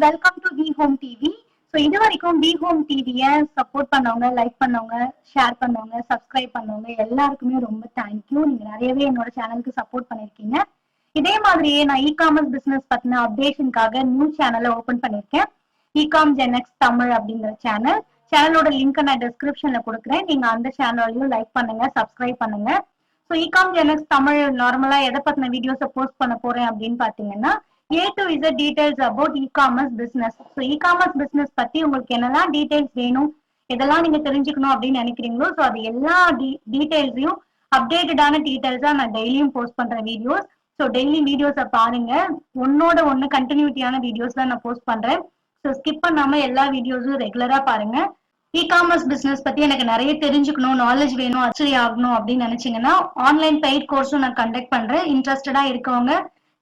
Welcome to V home TV. So இது வரைக்கும் V home டிவியை சப்போர்ட் பண்ணவங்க, லைக் பண்ணவங்க, ஷேர் பண்ணவங்க, சப்ஸ்கிரைப் பண்ணவங்க எல்லாருக்குமே ரொம்ப தேங்க்யூ. நீங்க நிறையவே என்னோட சேனலுக்கு சப்போர்ட் பண்ணிருக்கீங்க. இதே மாதிரியே நான் இ-காமர்ஸ் பிசினஸ் பத்தின அப்டேஷனுக்காக நியூ சேனலை ஓபன் பண்ணிருக்கேன். இ-காம் ஜென்எக்ஸ் தமிழ் அப்படிங்கிற சேனலோட லிங்க் நான் டிஸ்கிரிப்ஷன்ல கொடுக்குறேன். நீங்க அந்த சேனலையும் லைக் பண்ணுங்க, சப்ஸ்கிரைப் பண்ணுங்க. ஸோ இ-காம் ஜென்எக்ஸ் தமிழ் நார்மலா எதை பத்தின வீடியோஸை போஸ்ட் பண்ண போறேன் அப்படின்னு பாத்தீங்கன்னா A to Z details about e-commerce business. So e-commerce business பத்தி உங்களுக்கு என்னெல்லாம் டீடைல்ஸ் வேணும், இதெல்லாம் நீங்க தெரிஞ்சுக்கணும் அப்படின்னு நினைக்கிறீங்களோ ஸோ அது எல்லா டீடைல்ஸையும் அப்டேட்டடான டீடைல்ஸா நான் டெய்லியும் போஸ்ட் பண்றேன் வீடியோஸ். ஸோ டெய்லி வீடியோஸை பாருங்க. ஒன்னோட ஒன்னு கண்டினியூட்டியான வீடியோஸ் தான் நான் போஸ்ட் பண்றேன். ஸோ ஸ்கிப் பண்ணாம எல்லா வீடியோஸும் ரெகுலரா பாருங்க. இ-காமர்ஸ் பிசினஸ் பத்தி எனக்கு நிறைய தெரிஞ்சுக்கணும், நாலேஜ் வேணும், அச்சரி ஆகணும் அப்படின்னு நினைச்சீங்கன்னா ஆன்லைன் பெய்ட் கோர்ஸும் நான் கண்டக்ட் பண்றேன். இன்ட்ரெஸ்டடா இருக்கவங்க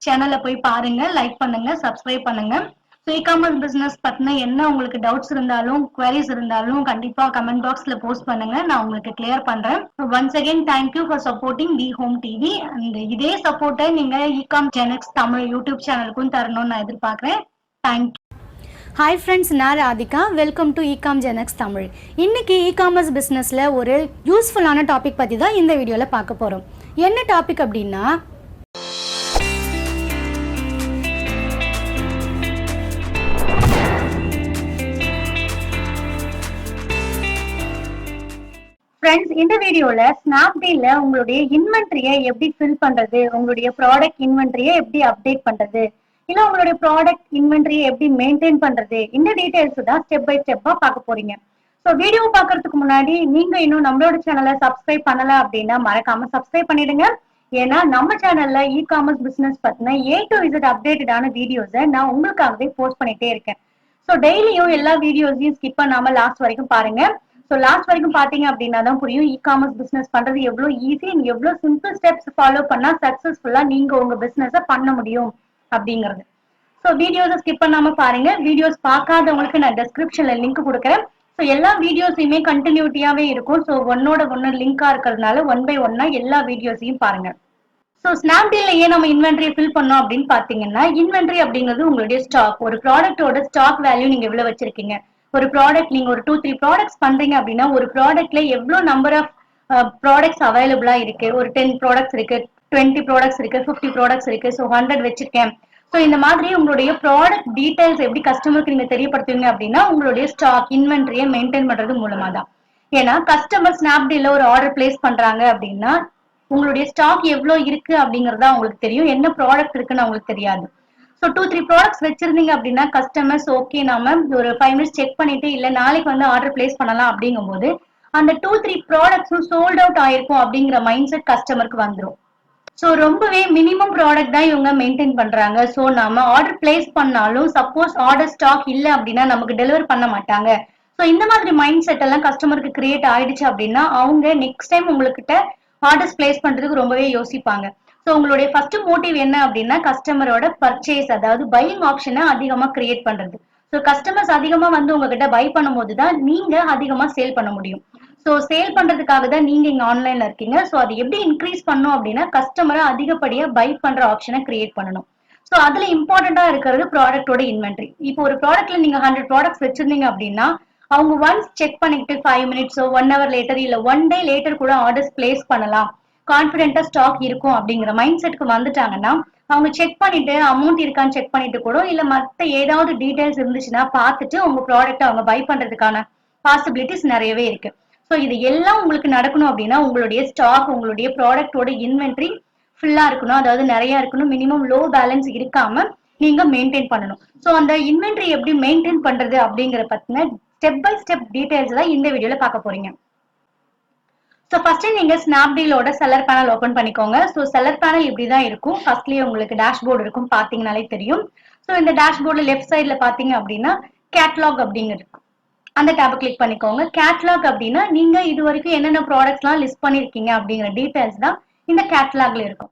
சேனல்ல போய் பாருங்க, லைக் பண்ணுங்க, சப்ஸ்கிரைப் பண்ணுங்க. ஸோ இ-காமர்ஸ் பிசினஸ் பத்தின என்ன உங்களுக்கு டவுட்ஸ் இருந்தாலும், குவரிஸ் இருந்தாலும் கண்டிப்பா கமெண்ட் பாக்ஸ்ல போஸ்ட் பண்ணுங்க, நான் உங்களுக்கு கிளியர் பண்றேன். Once again thank you for supporting we home TV. And இதே சப்போர்ட்டை நீங்க இ-காம் ஜென்எக்ஸ் தமிழ் யூடியூப் சேனலுக்கும் தரணும்னு நான் எதிர்பார்க்கிறேன். தேங்க்யூ. ஹாய் ஃப்ரெண்ட்ஸ், நான் Radhika. Welcome to Ecom GenX Tamil. இன்னைக்கு இ-காமர்ஸ் பிஸ்னஸில் ஒரு யூஸ்ஃபுல்லான டாபிக் பற்றி தான் இந்த வீடியோவில் பார்க்க போகிறோம். என்ன டாபிக் அப்படின்னா, ஃப்ரெண்ட்ஸ், இந்த வீடியோல ஸ்னாப்டீல்ல உங்களுடைய இன்வென்ட்ரியை எப்படி ஃபில் பண்றது, உங்களுடைய ப்ராடக்ட் இன்வென்ட்ரியை எப்படி அப்டேட் பண்றது, இல்ல உங்களுடைய ப்ராடக்ட் இன்வென்ட்ரியை எப்படி மெயின்டைன் பண்றது, இந்த டீடைல்ஸ் தான் ஸ்டெப் பை ஸ்டெப்பா பார்க்க போறீங்க. ஸோ வீடியோ பார்க்கறதுக்கு முன்னாடி நீங்க இன்னும் நம்மளோட சேனலை சப்ஸ்கிரைப் பண்ணல அப்படின்னா மறக்காம சப்ஸ்கிரைப் பண்ணிடுங்க. ஏன்னா நம்ம சேனல்ல இ-காமர்ஸ் பிசினஸ் பத்தின A to Z அப்டேட்டடான வீடியோஸை நான் உங்களுக்காகவே போஸ்ட் பண்ணிட்டே இருக்கேன். ஸோ டெய்லியும் எல்லா வீடியோஸையும் ஸ்கிப் பண்ணாம லாஸ்ட் வரைக்கும் பாருங்க. ஸோ லாஸ்ட் வரைக்கும் பாத்தீங்க அப்படின்னா தான் புரியும் இ-காமர்ஸ் பிசினஸ் பண்றது எவ்வளவு ஈஸி, எவ்வளவு சிம்பிள் ஸ்டெப்ஸ் ஃபாலோ பண்ணா சக்சஸ்ஃபுல்லா நீங்க உங்க பிசினஸை பண்ண முடியும் அப்படிங்கிறது. ஸோ வீடியோஸை ஸ்கிப் பண்ணாம பாருங்க. வீடியோஸ் பார்க்காதவங்களுக்கு நான் டிஸ்கிரிப்ஷன்ல லிங்க் கொடுக்குறேன். ஸோ எல்லா வீடியோஸையுமே கண்டினியூட்டியாவே இருக்கும். ஸோ ஒன்னோட ஒன்னு லிங்கா இருக்கிறதுனால ஒன் பை ஒன்னா எல்லா வீடியோஸையும் பாருங்க. ஸோ ஸ்னாப்டீல்ல ஏன் நம்ம இன்வென்ட்ரியை ஃபில் பண்ணோம் அப்படின்னு பாத்தீங்கன்னா, இன்வென்ட்ரி அப்படிங்கிறது உங்களுடைய ஸ்டாக். ஒரு ப்ராடக்டோட ஸ்டாக் வேல்யூ நீங்க எவ்வளவு வச்சிருக்கீங்க. ஒரு ப்ராடக்ட் நீங்க ஒரு 2-3 ப்ராடக்ட்ஸ் பண்றீங்க அப்படின்னா ஒரு ப்ராடக்ட்ல எவ்வளவு நம்பர் ஆஃப் ப்ராடக்ட்ஸ் அவைலபிளா இருக்கு. ஒரு 10 ப்ராடக்ட்ஸ் இருக்கு, 20 ப்ராடக்ட்ஸ் இருக்கு, 50 ப்ராடக்ட்ஸ் இருக்கு, ஸோ 100 வச்சிருக்கேன். ஸோ இந்த மாதிரி உங்களுடைய ப்ராடக்ட் டீடைல்ஸ் எப்படி கஸ்டமருக்கு நீங்க தெரியப்படுத்துவீங்க அப்படின்னா உங்களுடைய ஸ்டாக் இன்வென்ட்ரியை மெயின்டைன் பண்றது மூலமா தான். ஏன்னா கஸ்டமர் ஸ்னாப்டீல்ல ஒரு ஆர்டர் பிளேஸ் பண்றாங்க அப்படின்னா உங்களுடைய ஸ்டாக் எவ்வளவு இருக்கு அப்படிங்கறதா உங்களுக்கு தெரியும், என்ன ப்ராடக்ட் இருக்குன்னு அவங்களுக்கு தெரியாது. ஸோ 2-3 ப்ராடக்ட்ஸ் வச்சிருந்தீங்க அப்படின்னா கஸ்டமர்ஸ் ஓகே நாம ஒரு 5 மினிட்ஸ் செக் பண்ணிட்டு இல்ல நாளைக்கு வந்து ஆர்டர் பிளேஸ் பண்ணலாம் அப்படிங்கும் போது அந்த 2-3 ப்ராடக்ட்ஸும் சோல்ட் அவுட் ஆயிருக்கும் அப்படிங்கிற மைண்ட் செட் கஸ்டமருக்கு வந்துடும். ஸோ ரொம்பவே மினிமம் ப்ராடக்ட் தான் இவங்க மெயின்டைன் பண்றாங்க. ஸோ நாம ஆர்டர் பிளேஸ் பண்ணாலும் சப்போஸ் ஆர்டர் ஸ்டாக் இல்லை அப்படின்னா நமக்கு டெலிவர் பண்ண மாட்டாங்க. ஸோ இந்த மாதிரி மைண்ட் செட் எல்லாம் கஸ்டமருக்கு கிரியேட் ஆயிடுச்சு அப்படின்னா அவங்க நெக்ஸ்ட் டைம் உங்ககிட்ட ஆர்டர்ஸ் பிளேஸ் பண்றதுக்கு ரொம்பவே யோசிப்பாங்க. ஸோ உங்களுடைய ஃபர்ஸ்ட் மோட்டிவ் என்ன அப்படின்னா கஸ்டமரோட பர்ச்சேஸ், அதாவது பையிங் ஆப்ஷனை அதிகமா கிரியேட் பண்றது. ஸோ கஸ்டமர்ஸ் அதிகமா வந்து உங்ககிட்ட பை பண்ணும்போது தான் நீங்க அதிகமா சேல் பண்ண முடியும். ஸோ சேல் பண்றதுக்காக தான் நீங்க இங்க ஆன்லைன்ல இருக்கீங்க. ஸோ அது எப்படி இன்க்ரீஸ் பண்ணும் அப்படின்னா கஸ்டமரை அதிகப்படியா பை பண்ற ஆப்ஷனை கிரியேட் பண்ணணும். ஸோ அதுல இம்பார்ட்டண்டா இருக்கிறது ப்ராடக்டோட இன்வென்ட்ரி. இப்போ ஒரு ப்ராடக்ட்ல நீங்க 100 ப்ராடக்ட்ஸ் வச்சிருந்தீங்க அப்படின்னா அவங்க ஒன்ஸ் செக் பண்ணிட்டு 5 மினிட்ஸோ 1 hour லேட்டர் இல்ல 1 day லேட்டர் கூட ஆர்டர்ஸ் பிளேஸ் பண்ணலாம், கான்பிடென்டா ஸ்டாக் இருக்கும் அப்படிங்கிற மைண்ட் செட்க்கு வந்துட்டாங்கன்னா அவங்க செக் பண்ணிட்டு அமௌண்ட் இருக்கான்னு செக் பண்ணிட்டு கூட இல்ல மத்த ஏதாவது டீடைல்ஸ் இருந்துச்சுன்னா பார்த்துட்டு உங்க ப்ராடக்ட் அவங்க பை பண்றதுக்கான பாசிபிலிட்டிஸ் நிறையவே இருக்கு. ஸோ இது எல்லாம் உங்களுக்கு நடக்கணும் அப்படின்னா உங்களுடைய ஸ்டாக், உங்களுடைய ப்ராடக்டோட இன்வென்ட்ரி ஃபுல்லா இருக்கணும், அதாவது நிறைய இருக்கணும், மினிமம் லோ பேலன்ஸ் இருக்காம நீங்க மெயின்டைன் பண்ணணும். ஸோ அந்த இன்வென்ட்ரி எப்படி மெயின்டைன் பண்றது அப்படிங்கிற பத்தின ஸ்டெப் பை ஸ்டெப் டீடைல்ஸ் தான் இந்த வீடியோல பார்க்க போறீங்க. ஸோ ஃபர்ஸ்ட் நீங்க ஸ்னாப்டீலோட செல்லர் பேனல் ஓபன் பண்ணிக்கோங்க. ஸோ செல்லர் பேனல் இப்படிதான் இருக்கும். ஃபர்ஸ்ட்லயே உங்களுக்கு டேஷ்போர்டு இருக்கும், பாத்தீங்கன்னாலே தெரியும். ஸோ இந்த டேஷ்போர்ட்ல லெஃப்ட் சைட்ல பாத்தீங்க அப்படின்னா கேட்லாக் அப்படிங்கிறது இருக்கும். அந்த டேபை கிளிக் பண்ணிக்கோங்க. கேட்லாக் அப்படின்னா நீங்க இது வரைக்கும் என்னென்ன ப்ராடக்ட்ஸ்லாம் லிஸ்ட் பண்ணிருக்கீங்க அப்படிங்கிற டீடைல்ஸ் தான் இந்த கேட்லாக்ல இருக்கும்.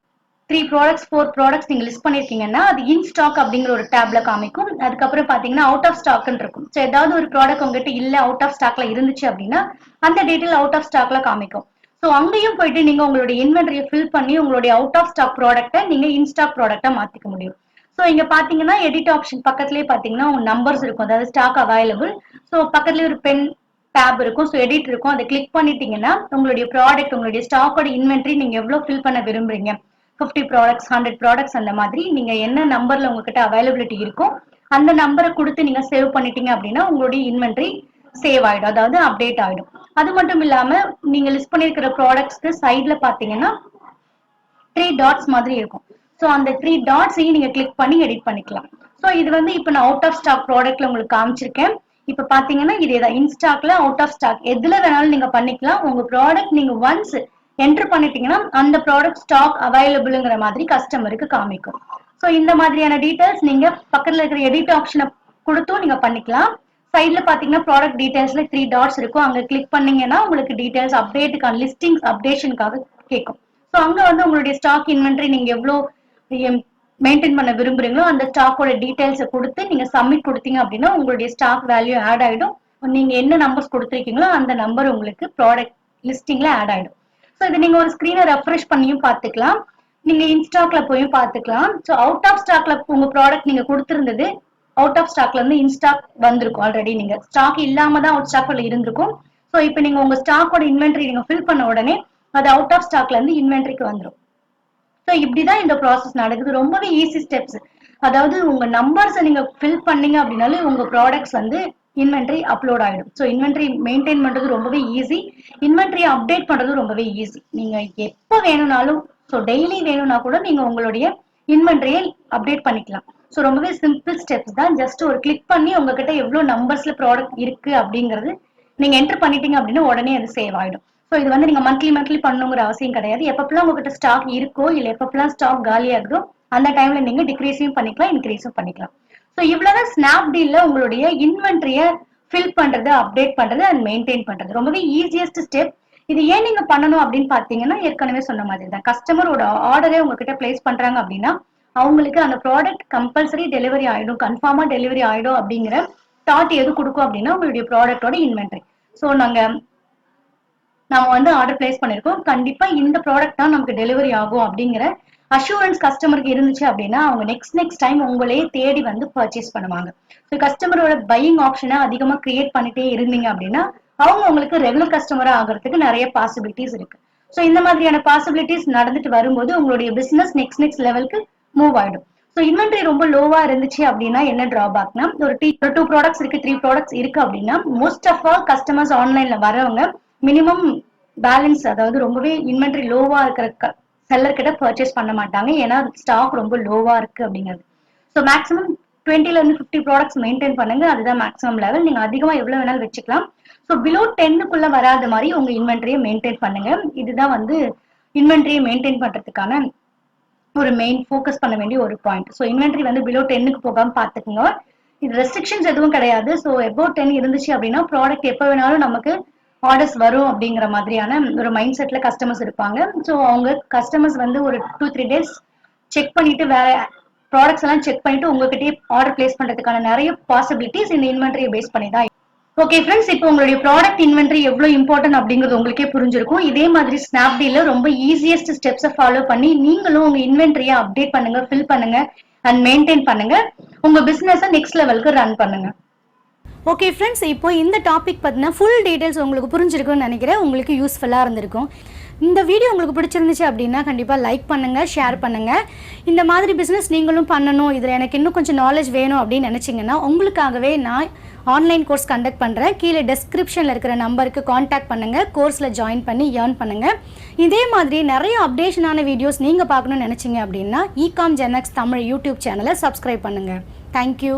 3 ப்ராடக்ட்ஸ் 4 ப்ராடக்ட்ஸ் நீங்க லிஸ்ட் பண்ணிருக்கீங்கன்னா அது இன் ஸ்டாக் அப்படிங்கிற ஒரு டேப்ல காமிக்கும். அதுக்கப்புறம் பாத்தீங்கன்னா அவுட் ஆஃப் ஸ்டாக்னு இருக்கும். ஸோ ஏதாவது ஒரு ப்ராடக்ட் உங்ககிட்ட இல்ல அவுட் ஆஃப் ஸ்டாக்ல இருந்துச்சு அப்படின்னா அந்த டீடைல் அவுட் ஆஃப் ஸ்டாக்ல காமிக்கும். ஸோ அங்கேயும் போயிட்டு நீங்க உங்களுடைய இன்வென்ட்ரியை ஃபில் பண்ணி உங்களுடைய அவுட் ஆஃப் ஸ்டாக் ப்ராடக்ட்டை நீங்க இன் ஸ்டாக் ப்ராடக்ட்டா மாத்திக்க முடியும். ஸோ இங்க பாத்தீங்கன்னா எடிட் ஆப்ஷன் பக்கத்துலேயே பாத்தீங்கன்னா உங்க நம்பர்ஸ் இருக்கும், அதாவது ஸ்டாக் அவைலபிள். ஸோ பக்கத்துலேயே ஒரு பென் டேப் இருக்கும், ஸோ எடிட் இருக்கும். அதை கிளிக் பண்ணிட்டீங்கன்னா உங்களுடைய ப்ராடக்ட், உங்களுடைய ஸ்டாக்கோட இன்வென்ட்ரி நீங்க எவ்வளவு ஃபில் பண்ண விரும்புறீங்க, 50 ப்ராடக்ட்ஸ், 100 ப்ராடக்ட்ஸ், அந்த மாதிரி நீங்க என்ன நம்பர்ல உங்ககிட்ட அவைலபிலிட்டி இருக்கும் அந்த நம்பரை கொடுத்து நீங்க சேவ் பண்ணிட்டீங்க அப்படின்னா உங்களுடைய இன்வென்ட்ரி சேவ் ஆயிடும், அதாவது அப்டேட் ஆயிடும். அது மட்டும் இல்லாம நீங்க லிஸ்ட் பண்ணிருக்கிற ப்ராடக்ட்ஸ்க்கு சைட்ல பாத்தீங்கன்னா 3 டாட்ஸ் மாதிரி இருக்கும். ஸோ அந்த 3 டாட்ஸையும் நீங்க கிளிக் பண்ணி எடிட் பண்ணிக்கலாம். ஸோ இது வந்து இப்போ நான் அவுட் ஆஃப் ஸ்டாக் ப்ராடக்ட்ல உங்களுக்கு காமிச்சிருக்கேன். இப்போ பாத்தீங்கன்னா இதேதான் இன்ஸ்டாக்ல அவுட் ஆஃப் ஸ்டாக் எதுல வேணாலும் நீங்க பண்ணிக்கலாம். உங்க ப்ராடக்ட் நீங்க ஒன்ஸ் என்டர் பண்ணிட்டீங்கன்னா அந்த ப்ராடக்ட் ஸ்டாக் அவைலபிள்ங்கிற மாதிரி கஸ்டமருக்கு காமிக்கும். ஸோ இந்த மாதிரியான டீடைல்ஸ் நீங்க பக்கத்துல இருக்கிற எடிட் ஆப்ஷனை கொடுத்தும் நீங்க பண்ணிக்கலாம். சைட்ல பாத்தீங்கன்னா ப்ராடக்ட் டீடைல்ஸ்ல 3 டாட்ஸ் இருக்கும், அங்க கிளிக் பண்ணீங்கன்னா உங்களுக்கு டீடைல்ஸ் அப்டேட்டுக்கான லிஸ்டிங்ஸ் அப்டேஷனுக்காக கேட்கும். ஸோ அங்க வந்து உங்களுடைய ஸ்டாக் இன்வென்ட்ரி நீங்க எவ்வளவு மெயின்டைன் பண்ண விரும்புறீங்களோ அந்த ஸ்டாக்கோட டீடைல்ஸை கொடுத்து நீங்க சப்மிட் கொடுத்தீங்க அப்படின்னா உங்களுடைய ஸ்டாக் வேல்யூ ஆட் ஆயிடும். நீங்க என்ன நம்பர்ஸ் கொடுத்துருக்கீங்களோ அந்த நம்பர் உங்களுக்கு ப்ராடக்ட் லிஸ்டிங்ல ஆட் ஆயிடும். ஸோ இது நீங்க ஒரு ஸ்கிரீனை ரெஃப்ரெஷ் பண்ணியும் பார்த்துக்கலாம், நீங்க இன்ஸ்டாக்ல போயும் பார்த்துக்கலாம். ஸோ அவுட் ஆஃப் ஸ்டாக்ல உங்க ப்ராடக்ட் நீங்க கொடுத்திருந்தது அவுட் ஆஃப் ஸ்டாக்ல இருந்து இன்ஸ்டாக் வந்திருக்கும். ஆல்ரெடி நீங்க ஸ்டாக் இல்லாம தான் அவுட் ஸ்டாக்ல இருந்திருக்கும். ஸோ இப்போ நீங்க உங்க ஸ்டாக்கோட இன்வென்ட்ரி நீங்க ஃபில் பண்ண உடனே அது அவுட் ஆஃப் ஸ்டாக்ல இருந்து இன்வென்ட்ரிக்கு வந்துடும். ஸோ இப்படிதான் இந்த ப்ராசஸ் நடக்குது. ரொம்பவே ஈஸி ஸ்டெப்ஸ். அதாவது உங்க நம்பர்ஸை நீங்க ஃபில் பண்ணீங்க அப்படின்னாலே உங்க ப்ராடக்ட்ஸ் வந்து இன்வென்ட்ரி அப்லோட் ஆயிடும். ஸோ இன்வென்ட்ரி மெயின்டைன் பண்றது ரொம்பவே ஈஸி, இன்வென்ட்ரி அப்டேட் பண்றது ரொம்பவே ஈஸி. நீங்க எப்போ வேணும்னாலும், ஸோ டெய்லி வேணும்னா கூட நீங்க உங்களுடைய இன்வென்ட்ரியை அப்டேட் பண்ணிக்கலாம். ஸோ ரொம்பவே சிம்பிள் ஸ்டெப்ஸ் தான். ஜஸ்ட் ஒரு கிளிக் பண்ணி உங்ககிட்ட எவ்வளவு நம்பர்ஸ்ல ப்ராடக்ட் இருக்கு அப்படிங்கிறது நீங்க என்டர் பண்ணிட்டீங்க அப்படின்னா உடனே அது சேவ் ஆயிடும். ஸோ இது வந்து நீங்க மந்த்லி பண்ணுங்கிற அவசியம் கிடையாது. எப்பப்பெல்லாம் உங்ககிட்ட ஸ்டாக் இருக்கோ இல்ல எப்பப்பெல்லாம் ஸ்டாக் காலியாகுதோ அந்த டைம்ல நீங்க டிக்ரீஸையும் பண்ணிக்கலாம், இன்க்ரீஸும் பண்ணிக்கலாம். ஸோ இவ்வளவுதான் ஸ்னாப்டீல்ல உங்களுடைய இன்வென்ட்ரியை ஃபில் பண்றது, அப்டேட் பண்றது அண்ட் மெயின்டைன் பண்றது. ரொம்பவே ஈஸியஸ்ட் ஸ்டெப். இது ஏன் நீங்க பண்ணணும் அப்படின்னு பாத்தீங்கன்னா ஏற்கனவே சொன்ன மாதிரி தான், கஸ்டமரோட ஆர்டரே உங்ககிட்ட பிளேஸ் பண்றாங்க அப்படின்னா அவங்களுக்கு அந்த ப்ராடக்ட் கம்பல்சரி டெலிவரி ஆயிடும், கன்ஃபார்மா டெலிவரி ஆயிடும் அப்படிங்கிற தாட் எது கொடுக்கும் அப்படின்னா உங்களுடைய ப்ராடக்டோட இன்வென்ட்ரி. ஸோ நாம வந்து ஆர்டர் பிளேஸ் பண்ணிருக்கோம், கண்டிப்பா இந்த ப்ராடக்ட் தான் நமக்கு டெலிவரி ஆகும் அப்படிங்கிற அஷூரன்ஸ் கஸ்டமருக்கு இருந்துச்சு அப்படின்னா அவங்க நெக்ஸ்ட் டைம் உங்களையே தேடி வந்து பர்ச்சேஸ் பண்ணுவாங்க. ஸோ கஸ்டமரோட பையிங் ஆப்ஷனை அதிகமா கிரியேட் பண்ணிட்டே இருந்தீங்க அப்படின்னா அவங்க உங்களுக்கு ரெகுலர் கஸ்டமரா ஆகிறதுக்கு நிறைய பாசிபிலிட்டிஸ் இருக்கு. ஸோ இந்த மாதிரியான பாசிபிலிட்டிஸ் நடந்துட்டு வரும்போது உங்களுடைய பிசினஸ் நெக்ஸ்ட் லெவலுக்கு மூவ் ஆயிடும். ஸோ இன்வென்ட்ரி ரொம்ப லோவா இருந்துச்சு அப்படின்னா என்ன டிராபேக்னா, ஒரு 2 ப்ராடக்ட்ஸ் இருக்கு, 3 ப்ராடக்ட்ஸ் இருக்கு அப்படின்னா மோஸ்ட் ஆஃப் ஆல் கஸ்டமர்ஸ் ஆன்லைன்ல வரவங்க மினிமம் பேலன்ஸ், அதாவது ரொம்பவே இன்வென்ட்ரி லோவா இருக்கிற செல்லர் கிட்ட பர்ச்சேஸ் பண்ண மாட்டாங்க, ஏன்னா ஸ்டாக் ரொம்ப லோவா இருக்கு அப்படிங்கிறது. ஸோ மேக்ஸிமம் 20ல இருந்து 50 ப்ராடக்ட்ஸ் மெயின்டைன் பண்ணுங்க, அதுதான் மேக்ஸிமம் லெவல். நீங்க அதிகமா எவ்வளவு வேணாலும் வச்சுக்கலாம். ஸோ பிலோ 10க்குள்ள வராத மாதிரி உங்க இன்வென்ட்ரியை மெயின்டைன் பண்ணுங்க. இதுதான் வந்து இன்வென்ட்ரியை மெயின்டைன் பண்றதுக்கான ஒரு மெயின் ஃபோக்கஸ் பண்ண வேண்டிய ஒரு பாயிண்ட். ஸோ இன்வென்ட்ரி வந்து பிலோ 10க்கு போகாம பாத்துக்கோங்க. இது ரெஸ்ட்ரிக்ஷன்ஸ் எதுவும் கிடையாது. ஸோ அபவுட் 10 இருந்துச்சு அப்படின்னா ப்ராடக்ட் எப்போ வேணாலும் நமக்கு ஆர்டர்ஸ் வரும் அப்படிங்கிற மாதிரியான ஒரு மைண்ட் செட்ல கஸ்டமர்ஸ் இருப்பாங்க. ஸோ அவங்க கஸ்டமர்ஸ் வந்து ஒரு 2-3 டேஸ் செக் பண்ணிட்டு வேற ப்ராடக்ட்ஸ் எல்லாம் செக் பண்ணிட்டு உங்ககிட்டயே ஆர்டர் பிளேஸ் பண்றதுக்கான நிறைய பாசிபிலிட்டிஸ் இந்த இன்வென்ட்ரியை பேஸ் பண்ணி தான். ஓகே ஃப்ரெண்ட்ஸ், இப்போ உங்களுடைய ப்ராடக்ட் இன்வென்ட்ரி எவ்வளவு இம்பார்ட்டன்ட் அப்படிங்கிறது உங்களுக்கே புரிஞ்சிருக்கும். இதே மாதிரி ஸ்னாப்டீல்ல ரொம்ப ஈஸியஸ்ட் ஸ்டெப்ஸை ஃபாலோ பண்ணி நீங்களும் உங்க இன்வென்ட்ரியை அப்டேட் பண்ணுங்க, ஃபில் பண்ணுங்க அண்ட் மெயின்டைன் பண்ணுங்க. உங்க பிசினஸை நெக்ஸ்ட் லெவலுக்கு ரன் பண்ணுங்க. ஓகே ஃப்ரெண்ட்ஸ், இப்போ இந்த டாபிக் பற்றின ஃபுல் டீட்டெயில்ஸ் உங்களுக்கு புரிஞ்சிருக்குன்னு நினைக்கிறேன், உங்களுக்கு யூஸ்ஃபுல்லாக இருந்திருக்கும். இந்த வீடியோ உங்களுக்கு பிடிச்சிருந்துச்சு அப்படின்னா கண்டிப்பாக லைக் பண்ணுங்கள், ஷேர் பண்ணுங்கள். இந்த மாதிரி பிஸ்னஸ் நீங்களும் பண்ணணும், இதில் எனக்கு இன்னும் கொஞ்சம் நாலேஜ் வேணும் அப்படின்னு நினச்சிங்கன்னா உங்களுக்காகவே நான் ஆன்லைன் கோர்ஸ் கண்டக்ட் பண்ணுறேன். கீழே டெஸ்கிரிப்ஷனில் இருக்கிற நம்பருக்கு காண்டாக்ட் பண்ணுங்கள், கோர்ஸில் ஜாயின் பண்ணி ஏர்ன் பண்ணுங்கள். இதே மாதிரி நிறைய அப்டேஷனான வீடியோஸ் நீங்கள் பார்க்கணுன்னு நினச்சிங்க அப்படின்னா இகாம் ஜெனக்ஸ் தமிழ் யூடியூப் சேனலை சப்ஸ்கிரைப் பண்ணுங்கள். தேங்க்யூ.